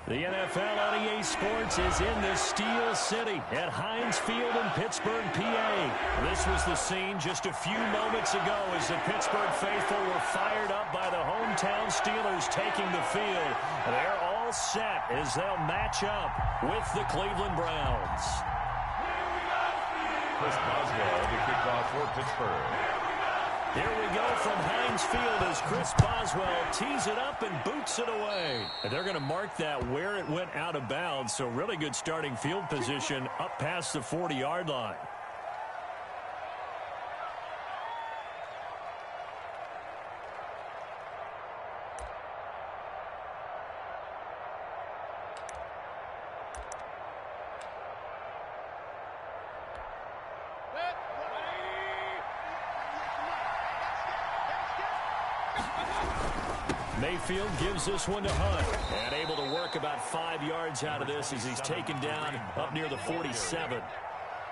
The NFL on EA Sports is in the Steel City at Heinz Field in Pittsburgh, PA. This was the scene just a few moments ago as the Pittsburgh faithful were fired up by the hometown Steelers taking the field. They're all set as they'll match up with the Cleveland Browns. Chris Boswell, the kickoff for Pittsburgh. Here we go from Heinz Field as Chris Boswell tees it up and boots it away. And they're going to mark that where it went out of bounds, so really good starting field position up past the 40-yard line. Mayfield gives this one to Hunt. And able to work about 5 yards out of this as he's taken down up near the 47.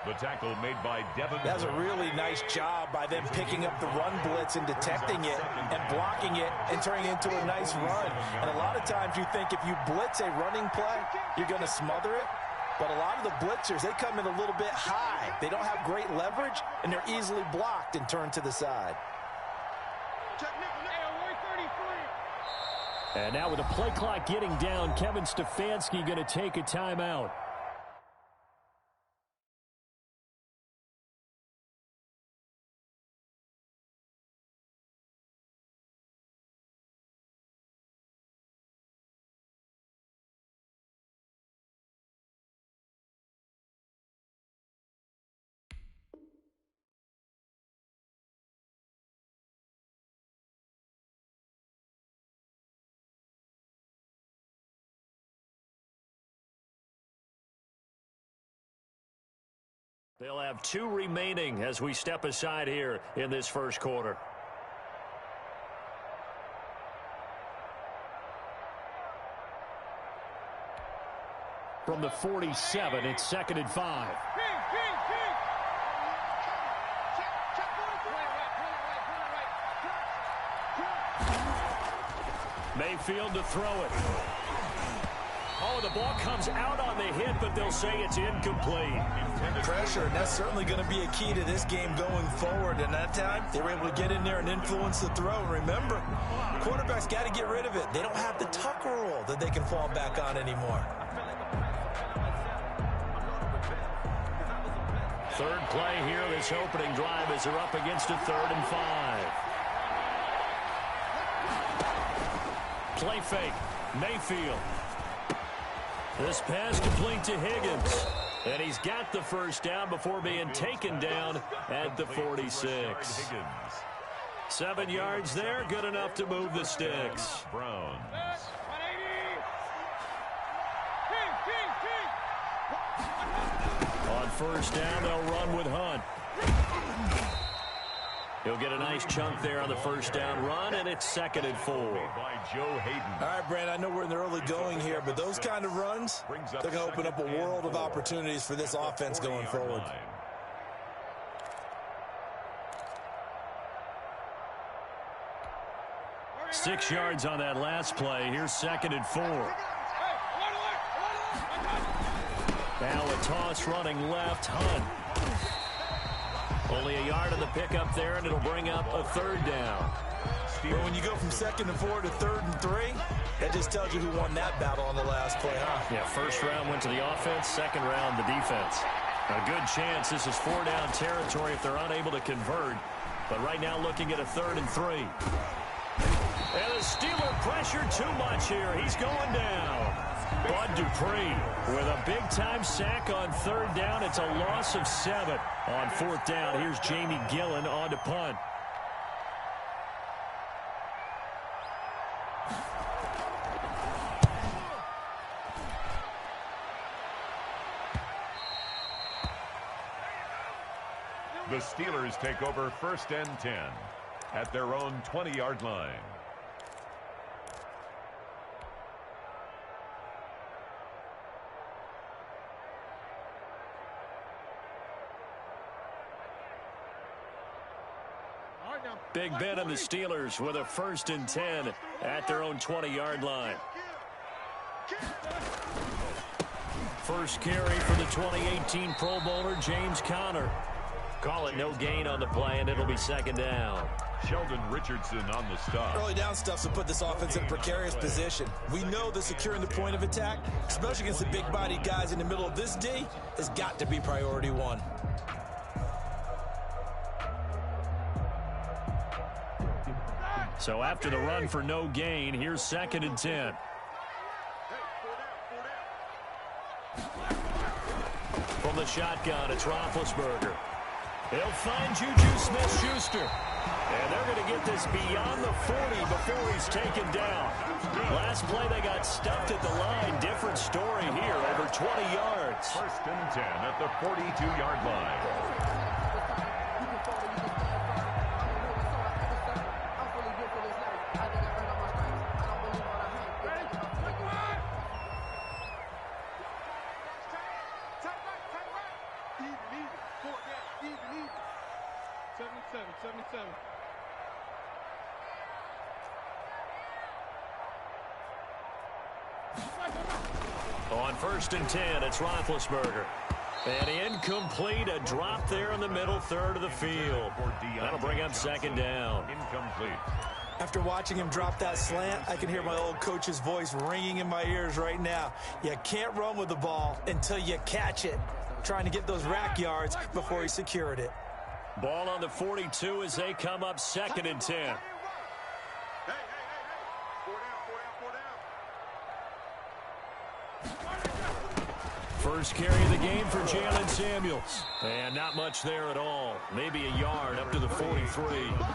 The tackle made by Devin. That's a really nice job by them picking up the run blitz and detecting it and blocking it and turning it into a nice run. And a lot of times you think if you blitz a running play, you're going to smother it. But a lot of the blitzers, they come in a little bit high. They don't have great leverage, and they're easily blocked and turned to the side. And now with the play clock getting down, Kevin Stefanski going to take a timeout. They'll have 2 remaining as we step aside here in this first quarter. From the 47, it's 2nd and 5. Mayfield to throw it. Oh, the ball comes out on the hit, but they'll say it's incomplete. Pressure, and that's certainly going to be a key to this game going forward. And that time, they were able to get in there and influence the throw. And remember, quarterbacks got to get rid of it. They don't have the tucker rule that they can fall back on anymore. Third play here, this opening drive as they're up against a 3rd and 5. Play fake, Mayfield. This pass complete to Higgins. And he's got the first down before being taken down at the 46. 7 yards there, good enough to move the sticks. Browns. On first down, they'll run with Hunt. He'll get a nice chunk there on the first down run, and it's 2nd and 4. By Joe Hayden. All right, Brand, I know we're in the early going here, but those kind of runs, they're going to open up a world of opportunities for this offense going forward. 6 yards on that last play. Here's 2nd and 4. Now a toss running left, Hunt. Only a yard on the pickup there, and it'll bring up a 3rd down. But when you go from 2nd and 4 to 3rd and 3, that just tells you who won that battle on the last play, huh? Yeah, first round went to the offense, second round the defense. A good chance this is 4-down territory if they're unable to convert. But right now looking at a 3rd and 3. And the Steeler pressure too much here. He's going down. Bud Dupree with a big-time sack on 3rd down. It's a loss of 7. On 4th down, here's Jamie Gillen on to punt. The Steelers take over 1st and 10 at their own 20-yard line. Big Ben and the Steelers with a 1st and 10 at their own 20-yard line. First carry for the 2018 Pro Bowler, James Conner. Call it no gain on the play, and it'll be second down. Sheldon Richardson on the stop. Early down stuff will put this offense in a precarious position. We know that securing the point of attack, especially against the big-bodied guys in the middle of this D, has got to be priority one. So after the run for no gain, here's 2nd and 10. From the shotgun, it's Roethlisberger. He'll find Juju Smith-Schuster. And they're going to get this beyond the 40 before he's taken down. Last play, they got stuffed at the line. Different story here, over 20 yards. 1st and 10 at the 42-yard line. On 1st and 10, it's Roethlisberger. And incomplete, a drop there in the middle third of the field. That'll bring up 2nd down. Incomplete. After watching him drop that slant, I can hear my old coach's voice ringing in my ears right now. You can't run with the ball until you catch it. Trying to get those rack yards before he secured it. Ball on the 42 as they come up 2nd and 10. First carry of the game for Jalen Samuels. And not much there at all. Maybe a yard up to the 43.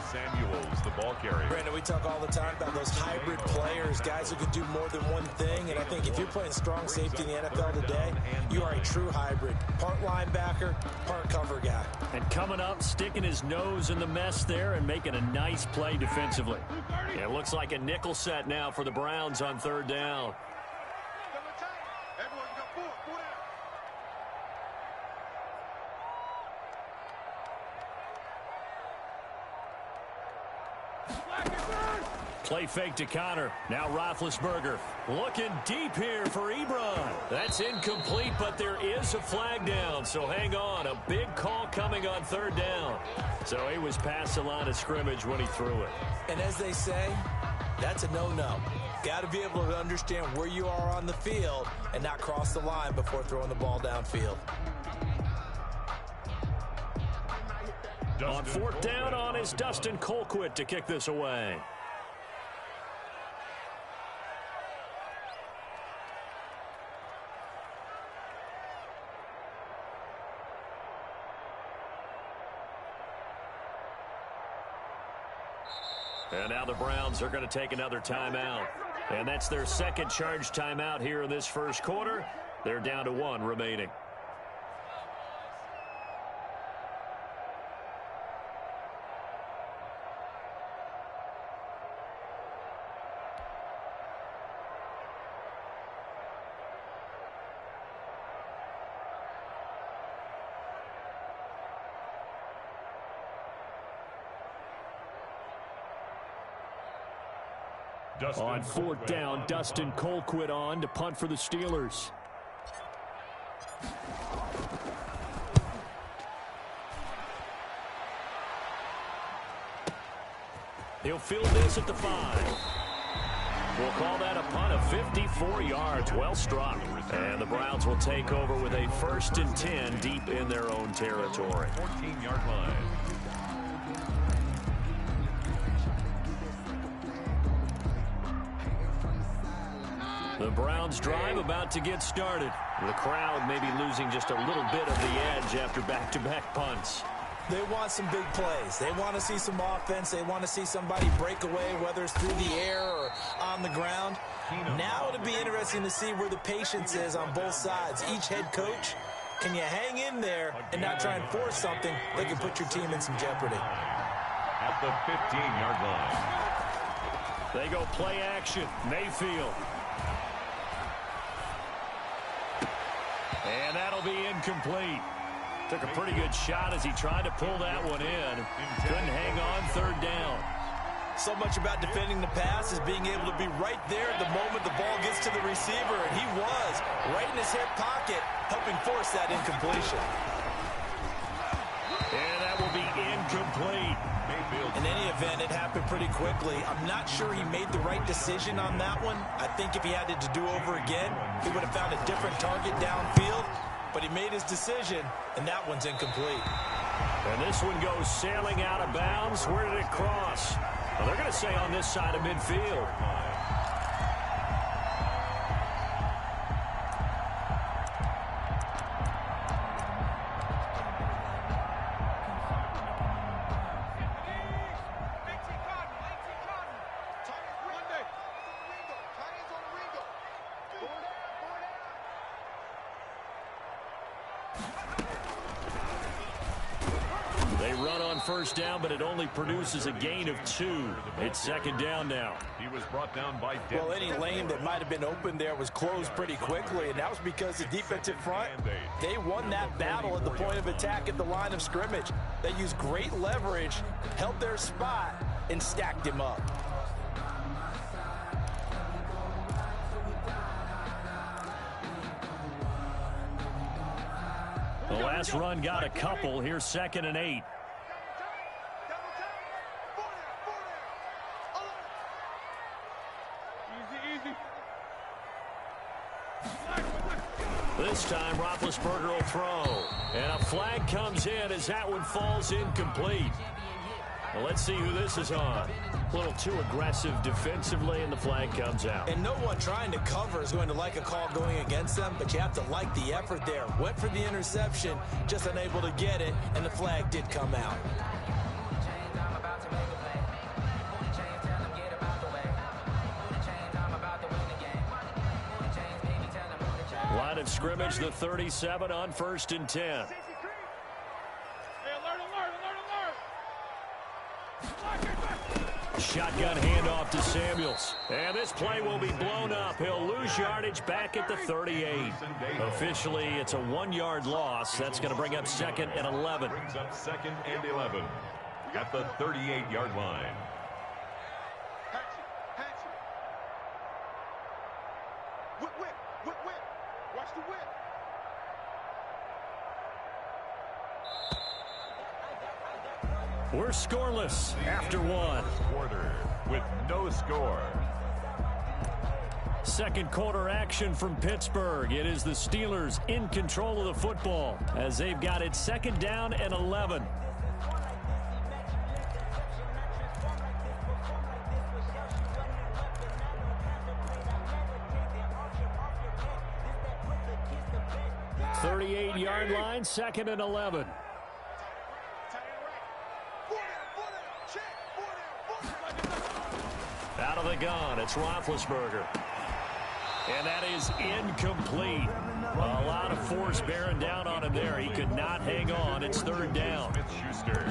Samuels, the ball carrier. Brandon, we talk all the time about those hybrid players, guys who can do more than one thing. And I think if you're playing strong safety in the NFL today, you are a true hybrid. Part linebacker, part cover guy. And coming up, sticking his nose in the mess there and making a nice play defensively. It looks like a nickel set now for the Browns on 3rd down. Play fake to Conner. Now Roethlisberger looking deep here for Ebron. That's incomplete, but there is a flag down, so hang on. A big call coming on 3rd down. So he was past the line of scrimmage when he threw it. And as they say, that's a no-no. Got to be able to understand where you are on the field and not cross the line before throwing the ball downfield. On 4th down on is Dustin Colquitt to kick this away. And now the Browns are going to take another timeout. And that's their 2nd charge timeout here in this 1st quarter. They're down to 1 remaining. On 4th down, Dustin Colquitt on to punt for the Steelers. He'll field this at the 5. We'll call that a punt of 54 yards. Well struck. And the Browns will take over with a 1st and 10 deep in their own territory. 14-yard line. The Browns drive about to get started. The crowd may be losing just a little bit of the edge after back-to-back punts. They want some big plays. They want to see some offense. They want to see somebody break away, whether it's through the air or on the ground. Now it'll be interesting to see where the patience is on both sides. Each head coach, can you hang in there and not try and force something that can put your team in some jeopardy? At the 15-yard line. They go play action. Mayfield. And that'll be incomplete. Took a pretty good shot as he tried to pull that one in. Couldn't hang on 3rd down. So much about defending the pass is being able to be right there at the moment the ball gets to the receiver, and he was right in his hip pocket, helping force that incompletion. And that will be incomplete. In any event, it happened pretty quickly. I'm not sure he made the right decision on that one. I think if he had it to do over again, he would have found a different target downfield, but he made his decision, and that one's incomplete. And this one goes sailing out of bounds. Where did it cross? Well, they're going to say on this side of midfield. They run on first down, but it only produces a gain of 2. It's second down now. He was brought down by Denver. Well, any lane that might have been open there was closed pretty quickly, and that was because the defensive front, they won that battle at the point of attack at the line of scrimmage. They used great leverage, held their spot, and stacked him up. The last run got a couple. Here's 2nd and 8. This time, Roethlisberger will throw. And a flag comes in as that one falls incomplete. Well, let's see who this is on. A little too aggressive defensively, and the flag comes out. And no one trying to cover is going to like a call going against them, but you have to like the effort there. Went for the interception, just unable to get it, and the flag did come out. Line of scrimmage, the 37 on 1st and 10. Shotgun handoff to Samuels. And this play will be blown up. He'll lose yardage back at the 38. Officially, it's a 1-yard loss. That's going to bring up 2nd and 11. Brings up 2nd and 11 at the 38-yard line. Watch the whip. We're scoreless after 1. Quarter with no score. Second quarter action from Pittsburgh. It is the Steelers in control of the football as they've got it 2nd down and 11. Yard line, 2nd and 11. Out of the gun, it's Roethlisberger. And that is incomplete. A lot of force bearing down on him there. He could not hang on. It's 3rd down.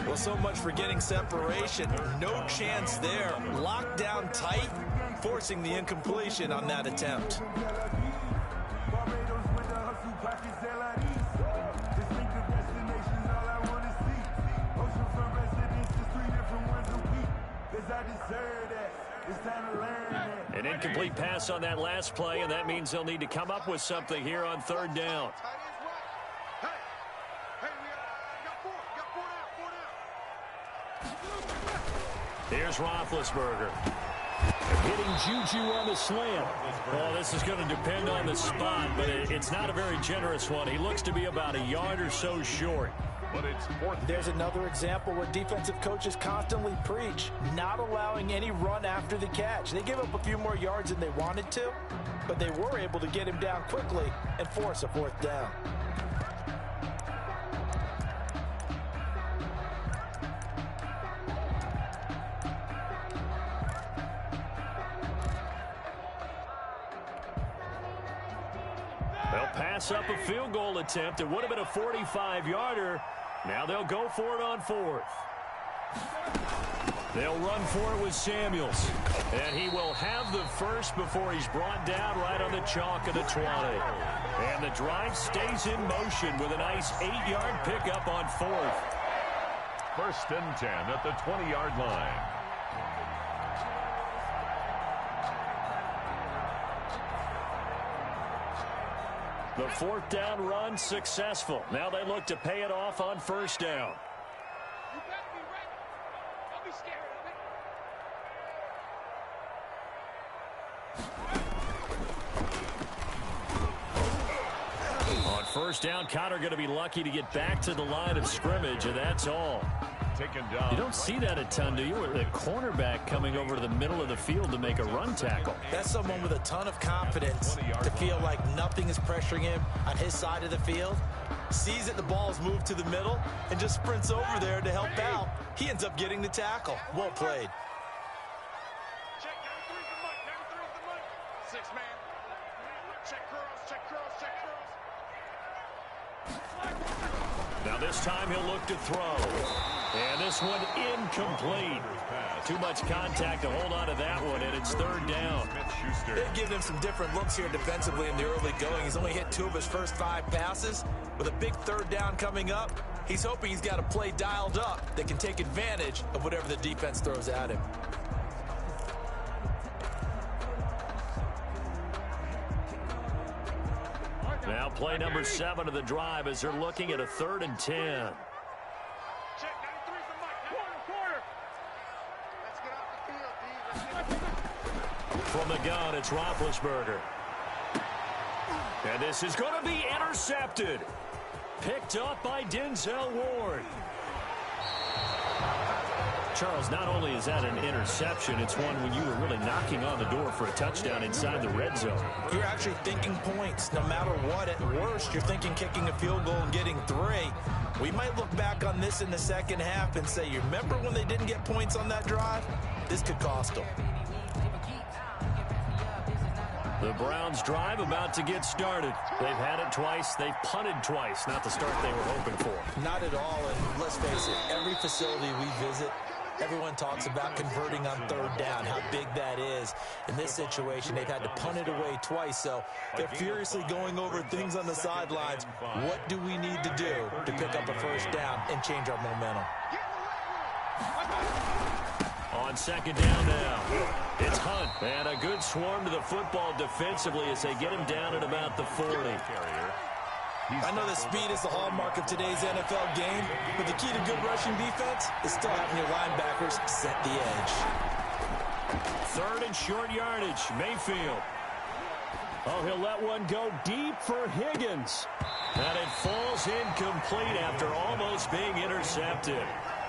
Well, so much for getting separation. No chance there. Locked down tight, forcing the incompletion on that attempt. An incomplete pass on that last play, and that means they'll need to come up with something here on 3rd down. Here's Roethlisberger. Hitting Juju on the slant. Well, this is going to depend on the spot, but it's not a very generous one. He looks to be about a yard or so short. But it's 4th. There's another example where defensive coaches constantly preach, not allowing any run after the catch. They gave up a few more yards than they wanted to, but they were able to get him down quickly and force a 4th down. They'll pass up a field goal attempt. It would have been a 45-yarder. Now they'll go for it on 4th. They'll run for it with Samuels. And he will have the first before he's brought down right on the chalk of the 20. And the drive stays in motion with a nice 8-yard pickup on 4th. 1st and 10 at the 20-yard line. The fourth down run successful. Now they look to pay it off on first down. You better be ready. Don't be scared of it. On first down, Connor going to be lucky to get back to the line of scrimmage, and that's all. Taken down. You don't see that a ton, do you? The cornerback coming over to the middle of the field to make a run tackle. That's someone with a ton of confidence to feel like nothing is pressuring him on his side of the field. Sees that the ball is moved to the middle and just sprints over there to help out. He ends up getting the tackle. Well played. Check 93's the money. 93's the money. 6 man. Check curls. Check curls. Check curls. Now this time he'll look to throw. And this one incomplete. Too much contact to hold on to that one, and it's third down. They've given him some different looks here defensively in the early going. He's only hit 2 of his first 5 passes. With a big third down coming up, he's hoping he's got a play dialed up that can take advantage of whatever the defense throws at him. Now play number 7 of the drive as they're looking at a 3rd and 10. Check 93's the money. Quarter. Let's get off the field, D. From the gun, it's Roethlisberger. And this is going to be intercepted. Picked up by Denzel Ward. Charles, not only is that an interception, it's one when you were really knocking on the door for a touchdown inside the red zone. You're actually thinking points. No matter what, at worst, you're thinking kicking a field goal and getting 3. We might look back on this in the second half and say, you remember when they didn't get points on that drive? This could cost them. The Browns drive about to get started. They've had it twice. They've punted twice. Not the start they were hoping for. Not at all, and let's face it, every facility we visit, everyone talks about converting on 3rd down, how big that is. In this situation, they've had to punt it away twice, so they're furiously going over things on the sidelines. What do we need to do to pick up a first down and change our momentum? On second down now, it's Hunt. And a good swarm to the football defensively as they get him down at about the 40. I know that speed is the hallmark of today's NFL game, but the key to good rushing defense is still having your linebackers set the edge. 3rd and short yardage, Mayfield. Oh, he'll let one go deep for Higgins. And it falls incomplete after almost being intercepted.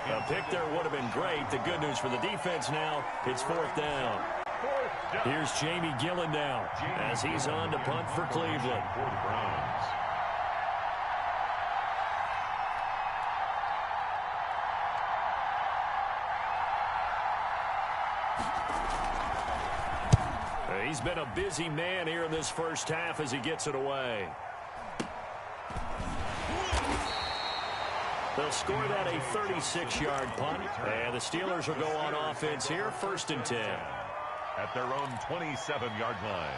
A pick there would have been great. The good news for the defense now, it's 4th down. Here's Jamie Gillen now as he's on to punt for Cleveland. He's been a busy man here in this first half as he gets it away. They'll score that a 36-yard punt. And the Steelers will go on offense here, 1st and 10. At their own 27-yard line.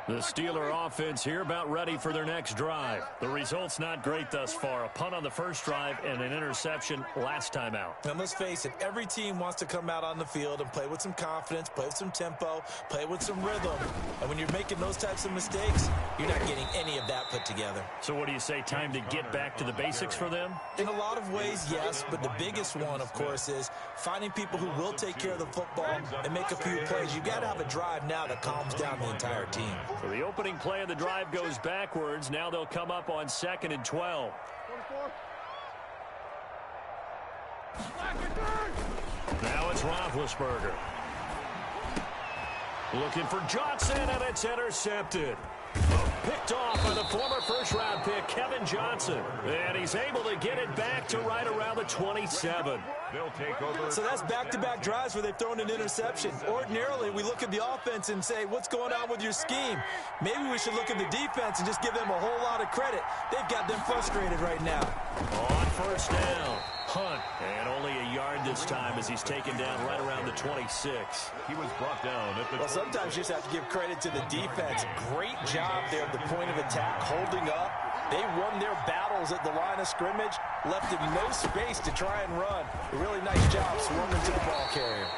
The Steeler offense here about ready for their next drive. The result's not great thus far. A punt on the first drive and an interception last time out. And let's face it, every team wants to come out on the field and play with some confidence, play with some tempo, play with some rhythm. And when you're making those types of mistakes, you're not getting any of that put together. So what do you say, time to get back to the basics for them? In a lot of ways, yes, but the biggest one, of course, is finding people who will take care of the football and make a few plays. You've got to have a drive now that calms down the entire team. So the opening play of the drive goes backwards. Now they'll come up on 2nd and 12. Now it's Roethlisberger. Looking for Johnson, and it's intercepted. Picked off by the former first-round pick, Kevin Johnson. And he's able to get it back to right around the 27. They'll take over. So that's back-to-back drives where they've thrown an interception. Ordinarily, we look at the offense and say, what's going on with your scheme? Maybe we should look at the defense and just give them a whole lot of credit. They've got them frustrated right now. On first down, Hunt. And only a yard this time as he's taken down right around the 26. He was brought down at the... Well, sometimes you just have to give credit to the defense. Great job there at the point of attack, holding up. They won their battles at the line of scrimmage, left him no space to try and run. A really nice job swarming to the ball carrier.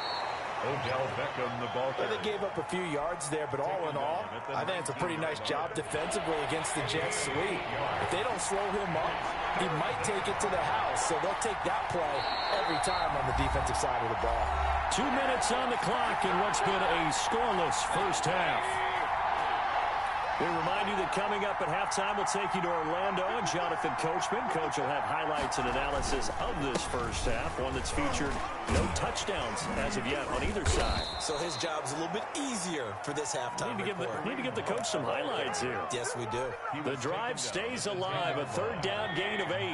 Odell Beckham, the ball carrier. They gave up a few yards there, but all in all, I think it's a pretty nice job defensively against the Jets sweep. If they don't slow him up, he might take it to the house, so they'll take that play every time on the defensive side of the ball. 2 minutes on the clock in what's been a scoreless first half. We remind you that coming up at halftime, we'll take you to Orlando and Jonathan Coachman. Coach will have highlights and analysis of this first half, one that's featured no touchdowns as of yet on either side. So his job's a little bit easier for this halftime report. Need to give the coach some highlights here. Yes, we do. The drive stays alive, a third down gain of 8.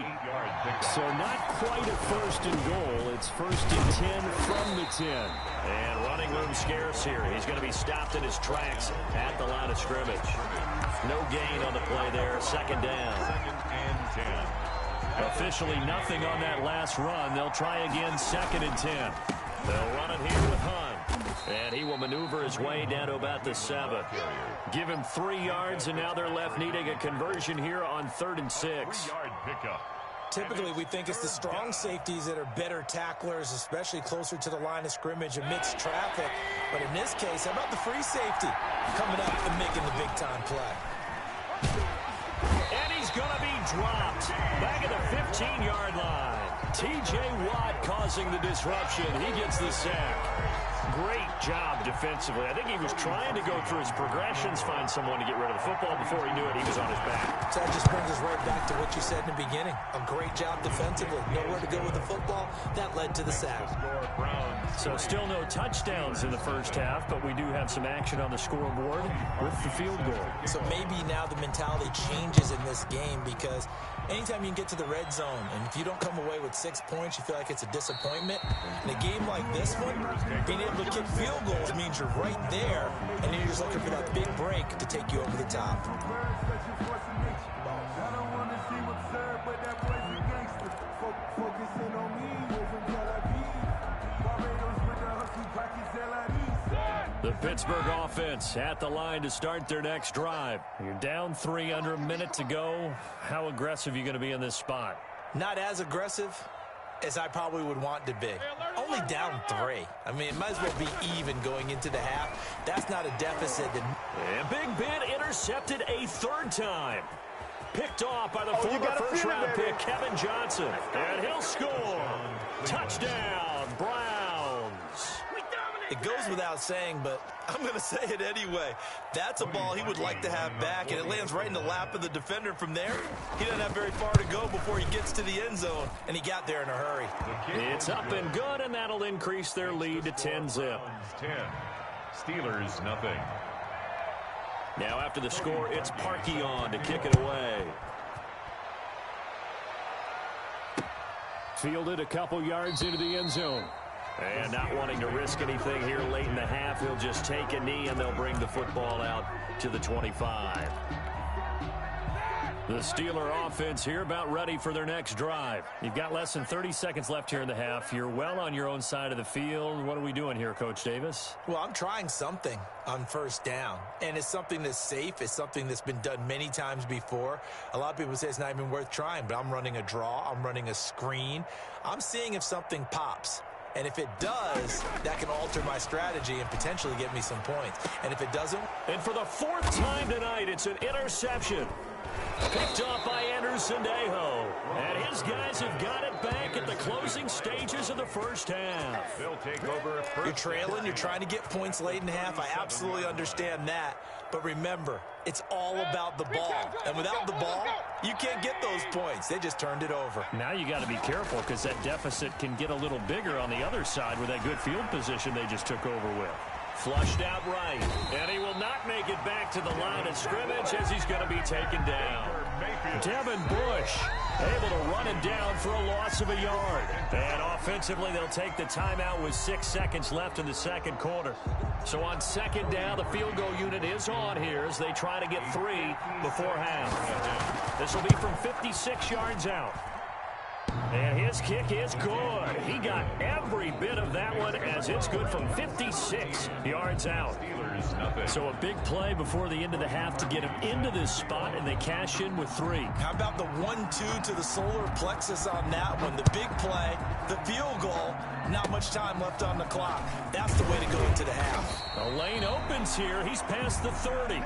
So not quite a first and goal. It's first and 10 from the 10. And running room scarce here. He's going to be stopped in his tracks at the line of scrimmage. No gain on the play there. Second down. Second and 10. Officially nothing on that last run. They'll try again, second and 10. They'll run it here with Hunt. And he will maneuver his way down to about the 7. Give him 3 yards, and now they're left needing a conversion here on 3rd and 6. 3-yard pickup. Typically, we think it's the strong safeties that are better tacklers, especially closer to the line of scrimmage amidst traffic. But in this case, how about the free safety coming up and making the big-time play? And he's going to be dropped back at the 15-yard line. T.J. Watt causing the disruption. He gets the sack. Great job defensively. I think he was trying to go through his progressions, find someone to get rid of the football. Before he knew it, he was on his back. So that just brings us right back to what you said in the beginning. A great job defensively. Nowhere to go with the football. That led to the sack. So still no touchdowns in the first half, but we do have some action on the scoreboard with the field goal. So maybe now the mentality changes in this game, because anytime you can get to the red zone, and if you don't come away with 6 points, you feel like it's a disappointment. In a game like this one, being able to kick field goals means you're right there, and then you're just looking for that big break to take you over the top. The Pittsburgh offense at the line to start their next drive. You're down 3 under a minute to go. How aggressive are you going to be in this spot? Not as aggressive as I probably would want to be. Only down 3. I mean, it might as well be even going into the half. That's not a deficit. And Big Ben intercepted a 3rd time. Picked off by the former first-round pick, Kevin Johnson. And he'll score. Touchdown, Browns. It goes without saying, but I'm going to say it anyway. That's a ball he would like to have back, and it lands right in the lap of the defender from there. He doesn't have very far to go before he gets to the end zone, and he got there in a hurry. It's up and good, and that'll increase their lead to 10-zip. 10. Steelers, nothing. Now after the score, it's Parkey on to kick it away. Fielded a couple yards into the end zone. And not wanting to risk anything here late in the half, he'll just take a knee and they'll bring the football out to the 25. The Steeler offense here about ready for their next drive. You've got less than 30 seconds left here in the half. You're well on your own side of the field. What are we doing here, Coach Davis? Well, I'm trying something on first down, and it's something that's safe. It's something that's been done many times before. A lot of people say it's not even worth trying, but I'm running a draw. I'm running a screen. I'm seeing if something pops. And if it does, that can alter my strategy and potentially get me some points. And if it doesn't... And for the 4th time tonight, it's an interception. Picked off by Anderson-Dejo. And his guys have got it back at the closing stages of the first half. They'll take over. You're trailing. You're trying to get points late in the half. I absolutely understand that. But remember, it's all about the ball. And without the ball, you can't get those points. They just turned it over. Now you got to be careful, because that deficit can get a little bigger on the other side with that good field position they just took over with. Flushed out right, and he will not make it back to the line of scrimmage as he's going to be taken down. Devin Bush able to run him down for a loss of a yard. And offensively, they'll take the timeout with 6 seconds left in the second quarter. So on second down, the field goal unit is on here as they try to get 3 before half. This will be from 56 yards out. And his kick is good. He got every bit of that one as it's good from 56 yards out. So a big play before the end of the half to get him into this spot, and they cash in with 3. How about the 1-2 to the solar plexus on that one? The big play, the field goal, not much time left on the clock. That's the way to go into the half. The lane opens here. He's past the 30.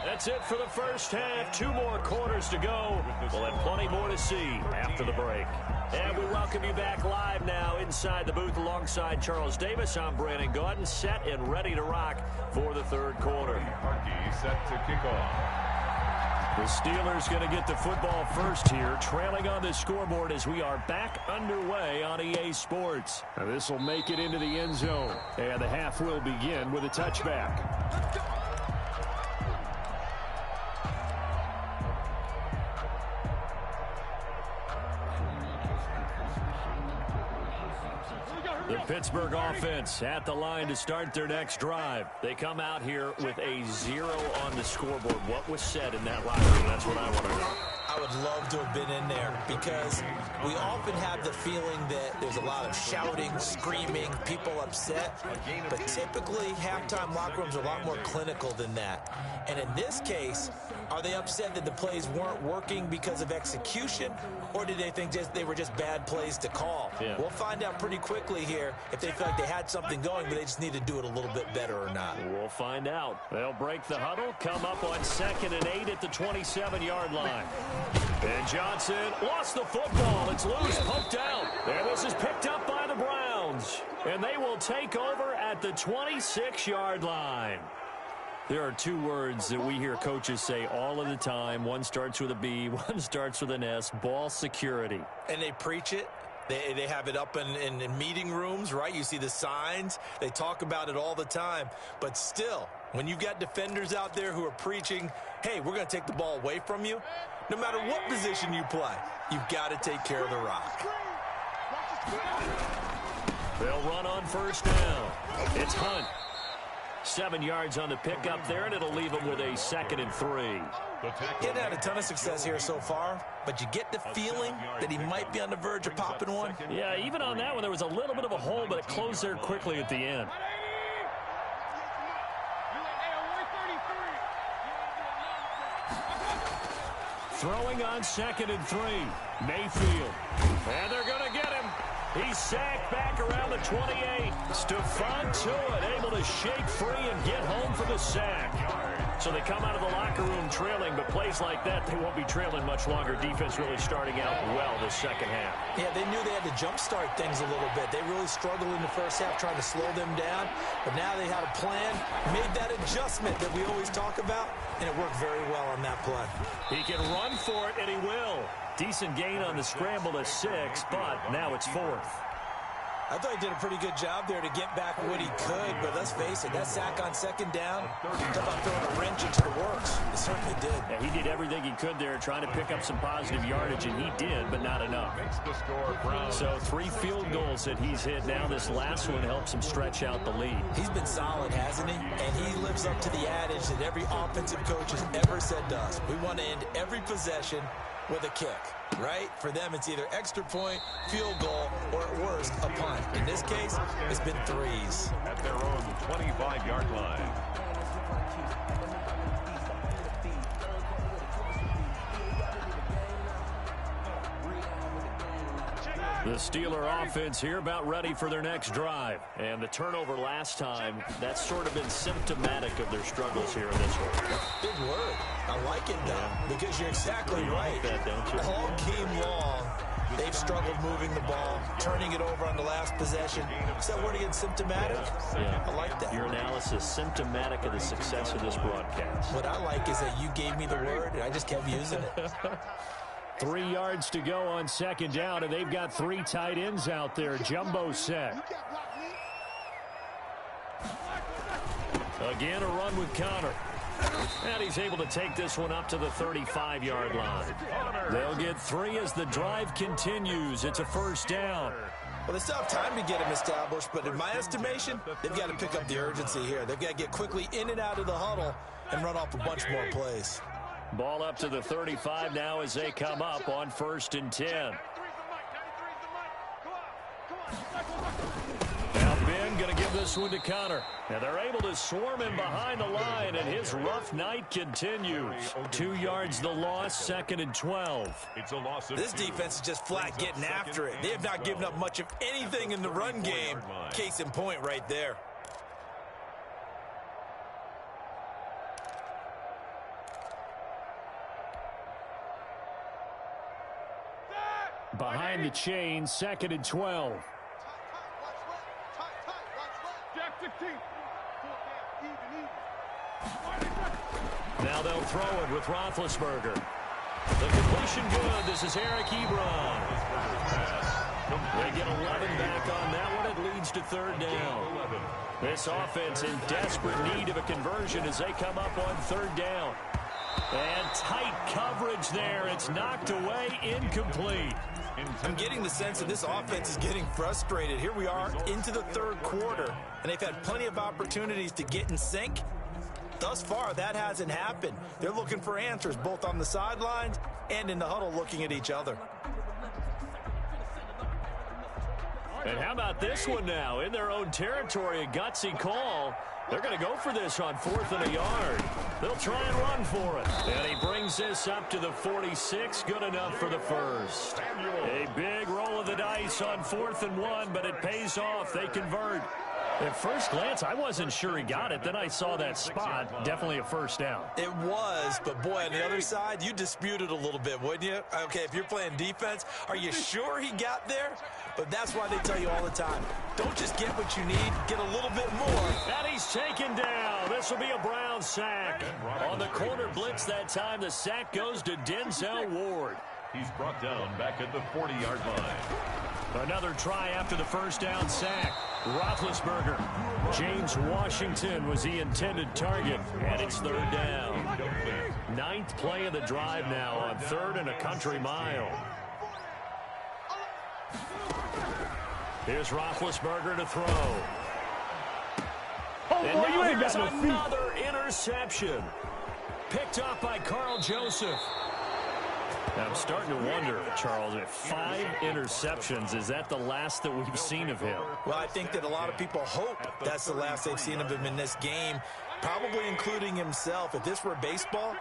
That's it for the first half. 2 more quarters to go. We'll have plenty more to see after the break. And we welcome you back live now inside the booth alongside Charles Davis. I'm Brandon Gaudin, set and ready to rock for the third quarter. Harkey set to kick off. The Steelers going to get the football first here, trailing on the scoreboard as we are back underway on EA Sports. Now this will make it into the end zone, and the half will begin with a touchback. The Pittsburgh offense at the line to start their next drive. They come out here with a 0 on the scoreboard. What was said in that locker room? That's what I want to know. I would love to have been in there because we often have the feeling that there's a lot of shouting, screaming, people upset. But typically, halftime locker rooms are a lot more clinical than that. And in this case, are they upset that the plays weren't working because of execution, or did they think they were just bad plays to call? Yeah. We'll find out pretty quickly here if they feel like they had something going, but they just need to do it a little bit better or not. We'll find out. They'll break the huddle, come up on 2nd and 8 at the 27-yard line. And Johnson lost the football. It's loose, poked out. And this is picked up by the Browns. And they will take over at the 26-yard line. There are 2 words that we hear coaches say all of the time. One starts with a B, one starts with an S, ball security. And they preach it. They have it up in meeting rooms, right? You see the signs. They talk about it all the time. But still, when you've got defenders out there who are preaching, hey, we're going to take the ball away from you, no matter what position you play, you've got to take care of the rock. They'll run on first down. It's Hunt. 7 yards on the pickup there, and it'll leave him with a 2nd and 3. He hadn't had a ton of success here so far, but you get the feeling that he might be on the verge of popping one. Yeah, even on that one, there was a little bit of a hole, but it closed there quickly at the end. Throwing on 2nd and 3. Mayfield. And they're going to get him. He's sacked back around the 28. Stephon Tuitt able to shake free and get home for the sack. So they come out of the locker room trailing, but plays like that, they won't be trailing much longer. Defense really starting out well this second half. Yeah, they knew they had to jumpstart things a little bit. They really struggled in the first half trying to slow them down, but now they had a plan, made that adjustment that we always talk about, and it worked very well on that play. He can run for it, and he will. Decent gain on the scramble to 6, but now it's 4th. I thought he did a pretty good job there to get back what he could, but let's face it, that sack on 2nd down, talk about throwing a wrench into the works. It certainly did. Yeah, he did everything he could there, trying to pick up some positive yardage, and he did, but not enough. So 3 field goals that he's hit. Now this last one helps him stretch out the lead. He's been solid, hasn't he? And he lives up to the adage that every offensive coach has ever said to us. We want to end every possession with a kick, right? For them, it's either extra point, field goal, or at worst, a punt. In this case, it's been 3s. At their own 25-yard line. The Steeler offense here about ready for their next drive. And the turnover last time, that's sort of been symptomatic of their struggles here in this one. Big word. I like it, though, because you're exactly right. Like that, don't you? All game long, they've struggled moving the ball, turning it over on the last possession. Is that word again, symptomatic? Yeah. I like that. Your analysis, symptomatic of the success of this broadcast. What I like is that you gave me the word, and I just kept using it. 3 yards to go on 2nd down, and they've got 3 tight ends out there. Jumbo set. Again, a run with Connor. And he's able to take this one up to the 35-yard line. They'll get 3 as the drive continues. It's a first down. Well, they still have time to get him established, but in my estimation, they've got to pick up the urgency here. They've got to get quickly in and out of the huddle and run off a bunch more plays. Ball up to the 35 now as they come up on 1st and 10. Now Ben going to give this one to Connor. And they're able to swarm him behind the line, and his rough night continues. 2 yards the loss, 2nd and 12. It's a loss of This defense is just flat getting after it. They have not given up much of anything in the run game. Case in point right there. Behind the chain, 2nd and 12. Jack 16. Now they'll throw it with Roethlisberger. The completion good. This is Eric Ebron. They get 11 back on that one. It leads to 3rd down. This offense in desperate need of a conversion as they come up on 3rd down. And tight coverage there. It's knocked away, incomplete. I'm getting the sense that this offense is getting frustrated. Here we are into the 3rd quarter, and they've had plenty of opportunities to get in sync. Thus far, that hasn't happened. They're looking for answers both on the sidelines and in the huddle looking at each other. And how about this one now? In their own territory, a gutsy call. They're going to go for this on 4th and a yard. They'll try and run for it. And he brings this up to the 46. Good enough for the first. A big roll of the dice on 4th and 1, but it pays off. They convert. At first glance, I wasn't sure he got it. Then I saw that spot. Definitely a first down. It was, but boy, on the other side, you disputed a little bit, wouldn't you? Okay, if you're playing defense, are you sure he got there? But that's why they tell you all the time, don't just get what you need, get a little bit more. And he's taken down. This will be a Brown sack. On the corner blitz that time, the sack goes to Denzel Ward. He's brought down back at the 40-yard line. Another try after the first down sack. Roethlisberger. James Washington was the intended target, and it's 3rd down. 9th play of the drive now on 3rd and a country mile. Here's Roethlisberger to throw. And now here's another interception. Picked up by Carl Joseph. Now I'm starting to wonder, Charles, if 5 interceptions, is that the last that we've seen of him? Well, I think that a lot of people hope that's the last they've seen of him in this game, probably including himself. If this were baseball,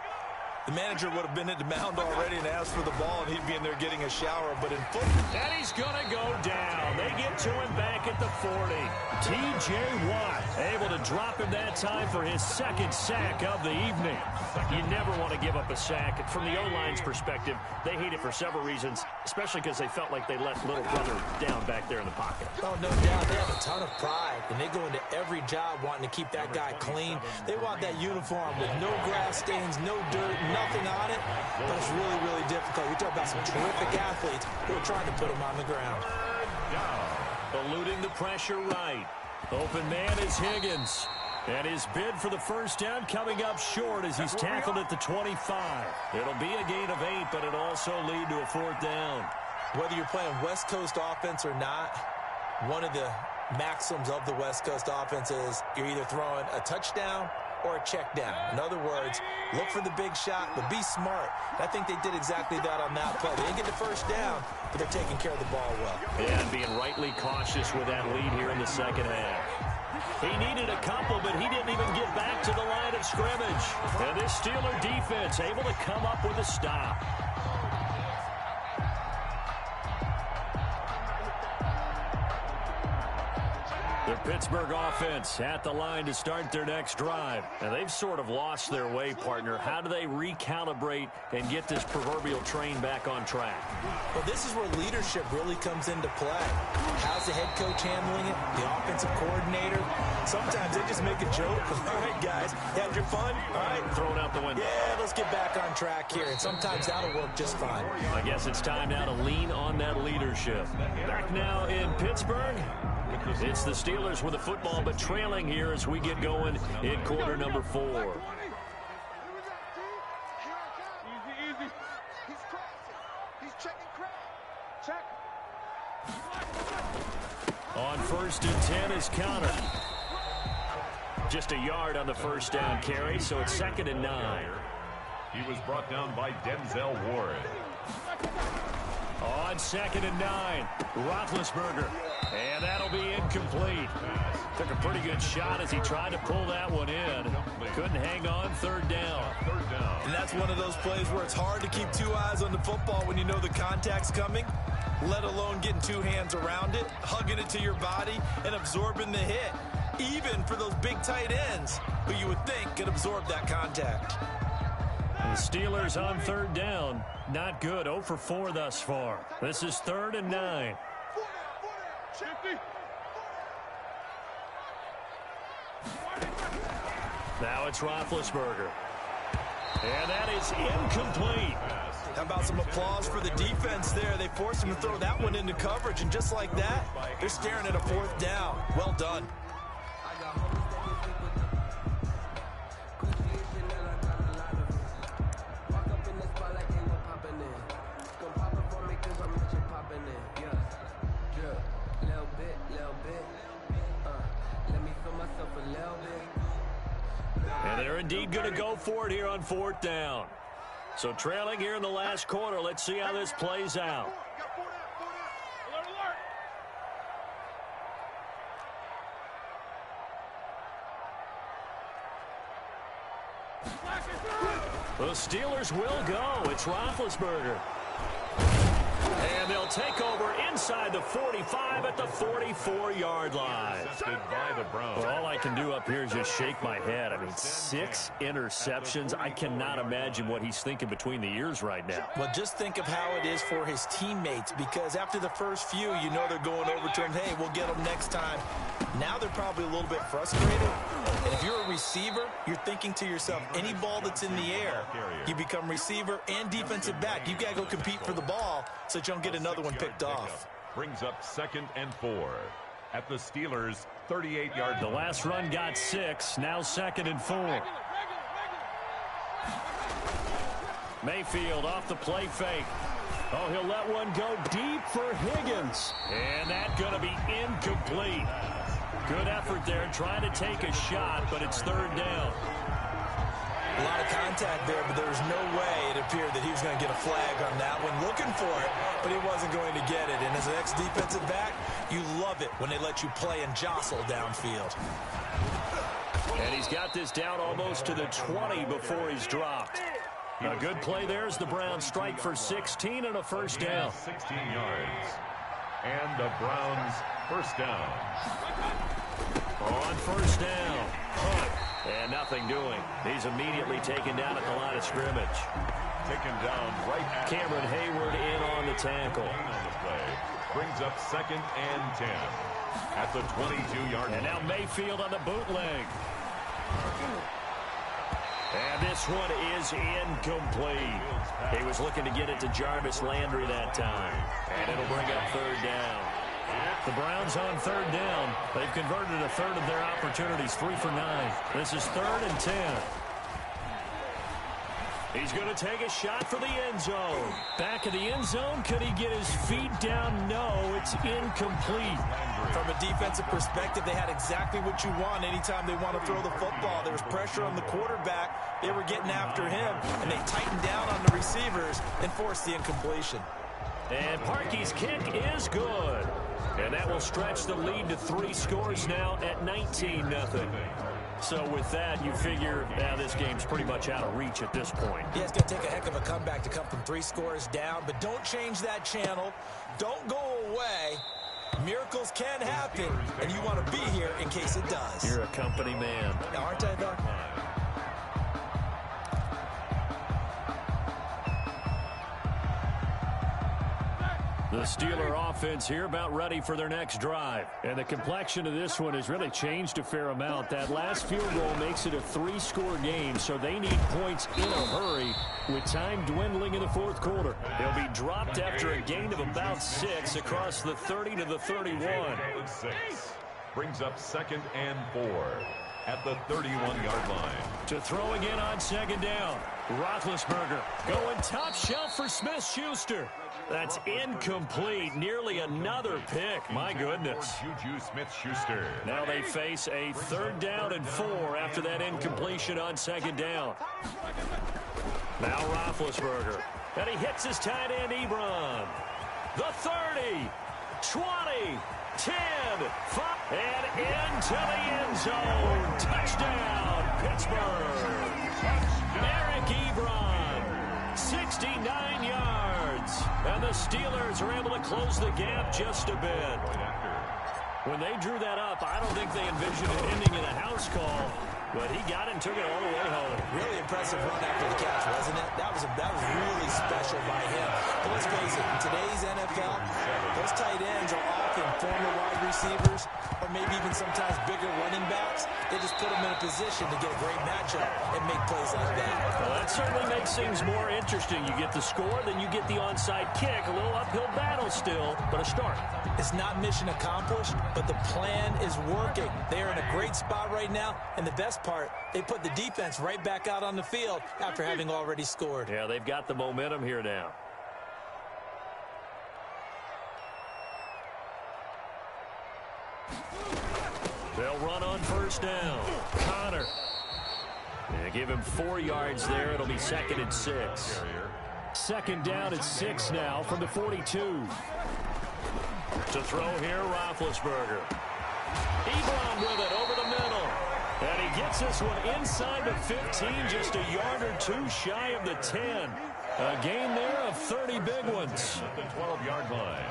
the manager would have been at the mound already and asked for the ball, and he'd be in there getting a shower. But in football, and he's going to go down. They get to him back at the 40. T.J. Watt able to drop him that time for his 2nd sack of the evening. You never want to give up a sack. From the O-line's perspective, they hate it for several reasons, especially because they felt like they let little brother down back there in the pocket. Oh, no doubt. They have a ton of pride, and they go into every job wanting to keep that guy clean. They want that uniform with no grass stains, no dirt, nothing on it, but it's really, really difficult. You're talking about some terrific athletes who are trying to put him on the ground. Eluding the pressure right. Open man is Higgins. And his bid for the first down coming up short as he's tackled at the 25. It'll be a gain of 8, but it'll also lead to a 4th down. Whether you're playing West Coast offense or not, one of the maxims of the West Coast offense is you're either throwing a touchdown or a check down. In other words, look for the big shot, but be smart. I think they did exactly that on that play. They didn't get the first down, but they're taking care of the ball well. And being rightly cautious with that lead here in the 2nd half. He needed a couple, but he didn't even get back to the line of scrimmage. And this Steeler defense able to come up with a stop. The Pittsburgh offense at the line to start their next drive. And they've sort of lost their way, partner. How do they recalibrate and get this proverbial train back on track? Well, this is where leadership really comes into play. How's the head coach handling it? The offensive coordinator? Sometimes they just make a joke. All right, guys, you had your fun? All right. Throw it out the window. Yeah, let's get back on track here. And sometimes that'll work just fine. I guess it's time now to lean on that leadership. Back now in Pittsburgh. It's the Steelers with the football, but trailing here as we get going in quarter number 4. Easy, easy. He's crossing. He's checking crack. Check. On 1st and 10 is Connor. Just a yard on the first down carry, so it's 2nd and 9. He was brought down by Denzel Ward. On 2nd and 9, Roethlisberger. And that'll be incomplete. Took a pretty good shot as he tried to pull that one in. Couldn't hang on. 3rd down. And that's one of those plays where it's hard to keep 2 eyes on the football when you know the contact's coming, let alone getting 2 hands around it, hugging it to your body, and absorbing the hit. Even for those big tight ends who you would think could absorb that contact. The Steelers on 3rd down. Not good. 0 for 4 thus far. This is 3rd and 9. Now it's Roethlisberger. And that is incomplete. How about some applause for the defense there? They forced him to throw that one into coverage, and just like that, they're staring at a 4th down. Well done. And they're indeed going to go for it here on 4th down. So trailing here in the last quarter. Let's see how this plays out. The Steelers will go. It's Roethlisberger. And they'll take over inside the 45 at the 44-yard line. By the Browns. Well, all I can do up here is just shake my head. I mean, 6 interceptions. I cannot imagine what he's thinking between the ears right now. Well, just think of how it is for his teammates, because after the first few, you know they're going over to him, hey, we'll get them next time. Now they're probably a little bit frustrated. And if you're a receiver, you're thinking to yourself, any ball that's in the air, you become receiver and defensive back. You got to go compete for the ball so that you don't get another one picked off. Brings up 2nd and 4 at the Steelers' 38-yard. The last run got 6. Now 2nd and 4. Mayfield off the play fake. Oh, he'll let one go deep for Higgins. And that's going to be incomplete. Good effort there trying to take a shot, but it's 3rd down. A lot of contact there, but there was no way it appeared that he was going to get a flag on that one. Looking for it, but he wasn't going to get it. And as an ex-defensive back, you love it when they let you play and jostle downfield. And he's got this down almost to the 20 before he's dropped. A good play there as the Browns strike for 16 and a 1st down. 16 yards. And the Browns' 1st down. On 1st down. Hunt. And nothing doing. He's immediately taken down at the line of scrimmage. Taken down right at Cameron Hayward in on the tackle. On the play. Brings up 2nd and 10 at the 22-yard line. And now Mayfield on the bootleg. And this one is incomplete. He was looking to get it to Jarvis Landry that time. And it'll bring up 3rd down. The Browns on 3rd down. They've converted a 1/3 of their opportunities, 3 for 9. This is 3rd and 10. He's going to take a shot for the end zone. Back of the end zone. Could he get his feet down? No, it's incomplete. From a defensive perspective, they had exactly what you want anytime they want to throw the football. There was pressure on the quarterback. They were getting after him, and they tightened down on the receivers and forced the incompletion. And Parkey's kick is good. And that will stretch the lead to 3 scores now at 19-0. So with that, you figure this game's pretty much out of reach at this point. Yeah, it's going to take a heck of a comeback to come from 3 scores down, but don't change that channel. Don't go away. Miracles can happen, and you want to be here in case it does. You're a company man. Aren't I, though? The Steeler offense here about ready for their next drive. And the complexion of this one has really changed a fair amount. That last field goal makes it a 3-score game, so they need points in a hurry with time dwindling in the 4th quarter. They'll be dropped after a gain of about 6 across the 30 to the 31. Brings up 2nd and 4 at the 31-yard line. To throw again on 2nd down. Roethlisberger going top shelf for Smith-Schuster. That's incomplete. Nearly another pick. My goodness. Juju Smith-Schuster. Now they face a 3rd down and 4 after that incompletion on 2nd down. Now Roethlisberger. And he hits his tight end, Ebron. the 30, 20, 10, 5, and into the end zone. Touchdown, Pittsburgh. Eric Ebron, 69 yards. And the Steelers are able to close the gap just a bit. When they drew that up, I don't think they envisioned it ending in a house call. But he got it and took it all the way home. Really impressive run after the catch, wasn't it? That was really special by him. But let's face it, in today's NFL, those tight ends are often former wide receivers or maybe even sometimes bigger running backs. They just put them in a position to get a great matchup and make plays like that. Well, that certainly makes things more interesting. You get the score, then you get the onside kick. A little uphill battle still, but a start. It's not mission accomplished, but the plan is working. They are in a great spot right now, and the best part, they put the defense right back out on the field after having already scored. Yeah, they've got the momentum here now. They'll run on first down. Connor. Yeah, give him 4 yards there. It'll be 2nd and 6. Second down at 6 now from the 42. To throw here, Roethlisberger. Ebron with it over the middle. And he gets this one inside the 15, just a yard or 2 shy of the 10. A gain there of 30 big ones. At the 12-yard line.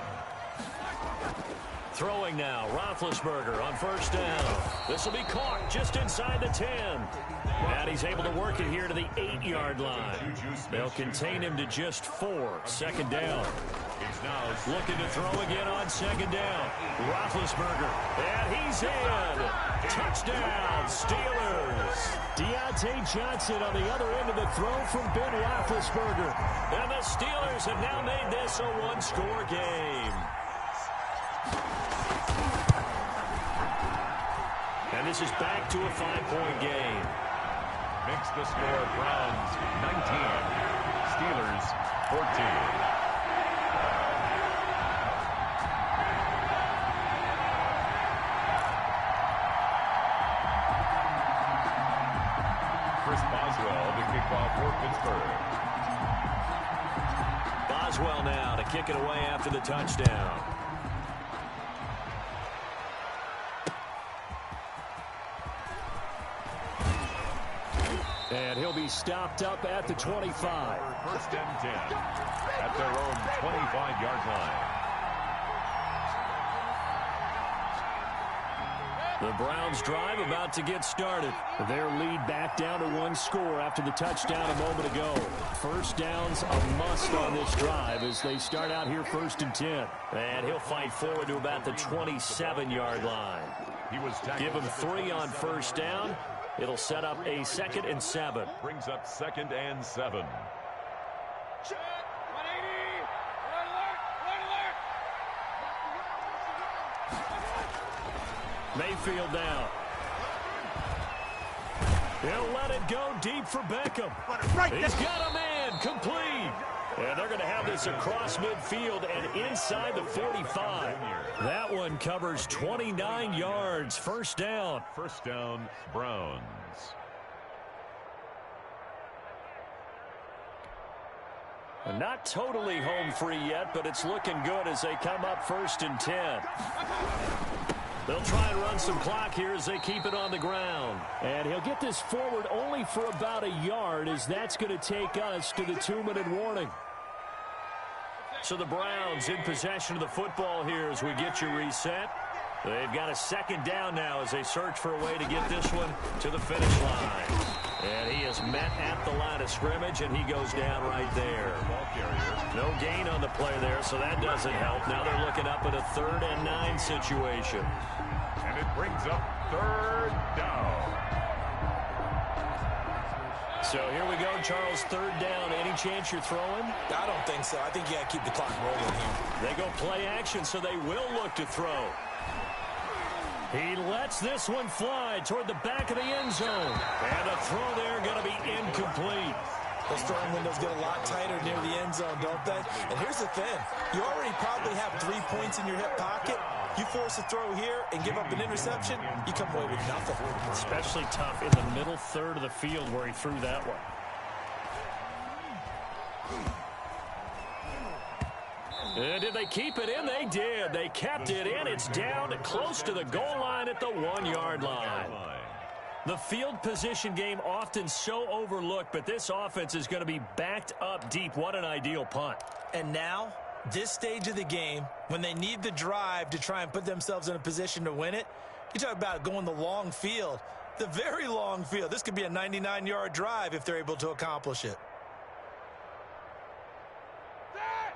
Throwing now, Roethlisberger on first down. This will be caught just inside the 10. And he's able to work it here to the 8-yard line. They'll contain him to just 4. Second down. Looking to throw again on second down. Roethlisberger. And he's in. Touchdown, Steelers. Deontay Johnson on the other end of the throw from Ben Roethlisberger. And the Steelers have now made this a one-score game. And this is back to a 5-point game. Makes the score Browns 19, Steelers 14. Chris Boswell to kick off for Pittsburgh. Boswell now to kick it away after the touchdown. And he'll be stopped up at the 25. First and 10 at their own 25-yard line. The Browns drive about to get started. Their lead back down to 1 score after the touchdown a moment ago. First down's a must on this drive as they start out here 1st and 10. And he'll fight forward to about the 27-yard line. Give him 3 on first down. It'll set up a 2nd and 7. Brings up 2nd and 7. Check. 180. Red alert. Mayfield down. He'll let it go deep for Beckham. He's got a man complete. And they're going to have this across midfield and inside the 45. That one covers 29 yards. First down. First down, Browns. Not totally home free yet, but it's looking good as they come up 1st and 10. They'll try and run some clock here as they keep it on the ground. And he'll get this forward only for about a yard, as that's going to take us to the 2-minute warning. So the Browns in possession of the football here as we get you reset. They've got a 2nd down now as they search for a way to get this one to the finish line. And he is met at the line of scrimmage, and he goes down right there. No gain on the play there, so that doesn't help. Now they're looking up at a 3rd and 9 situation. And it brings up 3rd down. So here we go, Charles, 3rd down. Any chance you're throwing? I don't think so. I think you got to keep the clock rolling here. They go play action, so they will look to throw. He lets this one fly toward the back of the end zone. And the throw there going to be incomplete. Those throwing windows get a lot tighter near the end zone, don't they? And here's the thing. You already probably have 3 points in your hip pocket. You force a throw here and give up an interception, you come away with nothing. Especially tough in the middle 3rd of the field where he threw that one. And did they keep it in? They did. They kept it in. It's down close to the goal line at the 1-yard line. The field position game often so overlooked, but this offense is going to be backed up deep. What an ideal punt. And now, this stage of the game, when they need the drive to try and put themselves in a position to win it, you talk about going the long field, the very long field. This could be a 99-yard drive if they're able to accomplish it.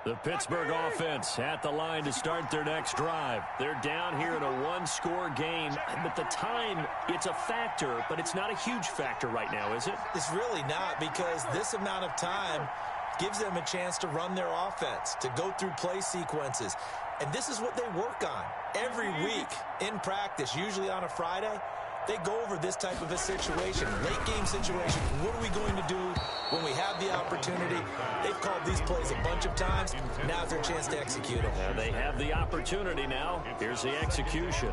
The Pittsburgh offense at the line to start their next drive. They're down here in a one-score game. But the time, it's a factor, but it's not a huge factor right now, is it? It's really not, because this amount of time gives them a chance to run their offense, to go through play sequences. And this is what they work on every week in practice, usually on a Friday. They go over this type of a situation, late game situation. What are we going to do when we have the opportunity? They've called these plays a bunch of times. Now's their chance to execute them. Now they have the opportunity now. Here's the execution.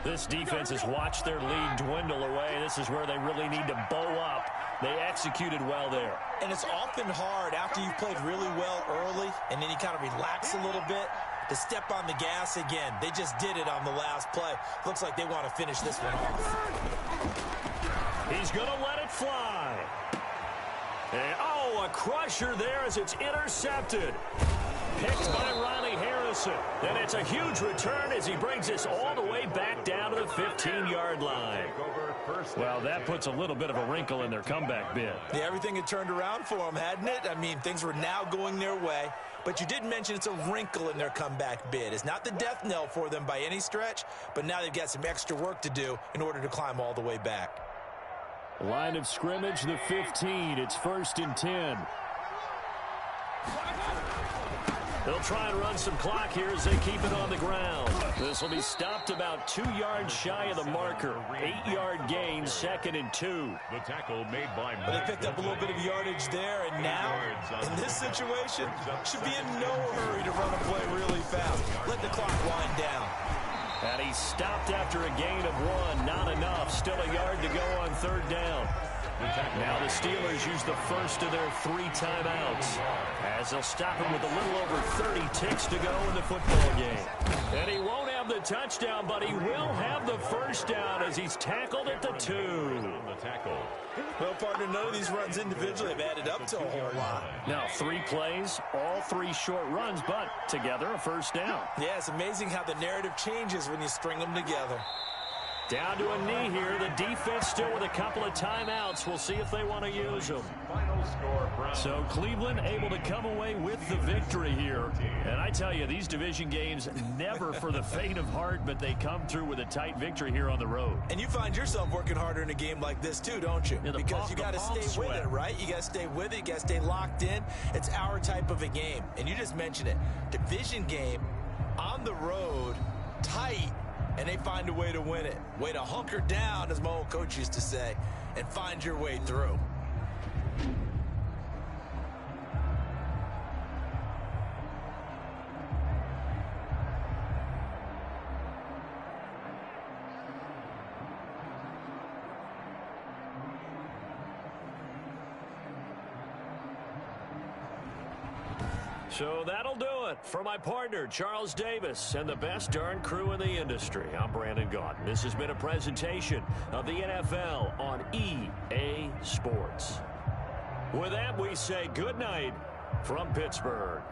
This defense has watched their lead dwindle away. This is where they really need to bow up. They executed well there. And it's often hard after you've played really well early and then you kind of relax a little bit to step on the gas again. They just did it on the last play. Looks like they want to finish this one off. He's going to let it fly. And, oh, a crusher there as it's intercepted. Picked by Riley Harrison. And it's a huge return as he brings this all the way back down to the 15-yard line. Well, that puts a little bit of a wrinkle in their comeback bid. Yeah, everything had turned around for them, hadn't it? I mean, things were now going their way. But you did mention it's a wrinkle in their comeback bid. It's not the death knell for them by any stretch, but now they've got some extra work to do in order to climb all the way back. Line of scrimmage, the 15. It's 1st and 10. They'll try and run some clock here as they keep it on the ground. This will be stopped about 2 yards shy of the marker. 8-yard gain, 2nd and 2. The tackle made by They picked up a little bit of yardage there, and now, in this situation, should be in no hurry to run a play really fast. Let the clock wind down. And he stopped after a gain of 1. Not enough. Still a yard to go on 3rd down. Now the Steelers use the first of their 3 timeouts as they'll stop him with a little over 30 ticks to go in the football game. And he won't have the touchdown, but he will have the first down as he's tackled at the 2. Well, partner, none of these runs individually have added up to a whole lot. Now 3 plays, all 3 short runs, but together a first down. Yeah, it's amazing how the narrative changes when you string them together. Down to a knee here. The defense still with a couple of timeouts. We'll see if they want to use them. So Cleveland able to come away with the victory here. And I tell you, these division games never for the faint of heart, but they come through with a tight victory here on the road. And you find yourself working harder in a game like this too, don't you? Yeah, because you got to stay with it, right? You got to stay with it. You got to stay locked in. It's our type of a game. And you just mentioned it. Division game on the road, tight. And they find a way to win it. Way to hunker down, as my old coach used to say, and find your way through. So that'll do it for my partner, Charles Davis, and the best darn crew in the industry. I'm Brandon Gaudin. This has been a presentation of the NFL on EA Sports. With that, we say good night from Pittsburgh.